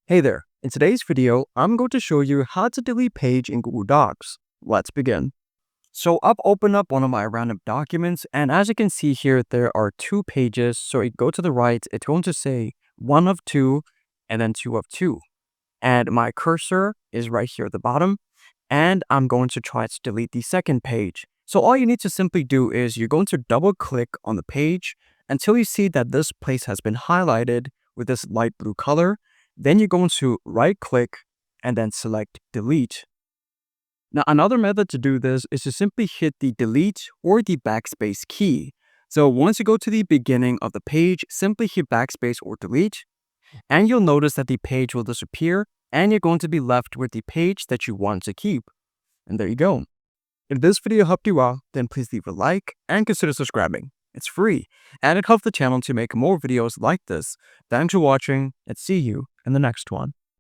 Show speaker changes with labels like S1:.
S1: Hey there, in today's video, I'm going to show you how to delete page in Google Docs. Let's begin. So I've opened up one of my random documents, and as you can see here, there are two pages. So you go to the right, it's going to say 1 of 2 and then 2 of 2. And my cursor is right here at the bottom, and I'm going to try to delete the second page. So all you need to simply do is you're going to double click on the page until you see that this place has been highlighted with this light blue color. Then you're going to right click and then select delete. Now, another method to do this is to simply hit the delete or the backspace key. So once you go to the beginning of the page, simply hit backspace or delete, and you'll notice that the page will disappear and you're going to be left with the page that you want to keep. And there you go. If this video helped you out, then please leave a like and consider subscribing. It's free, and it helps the channel to make more videos like this. Thanks for watching, and see you in the next one.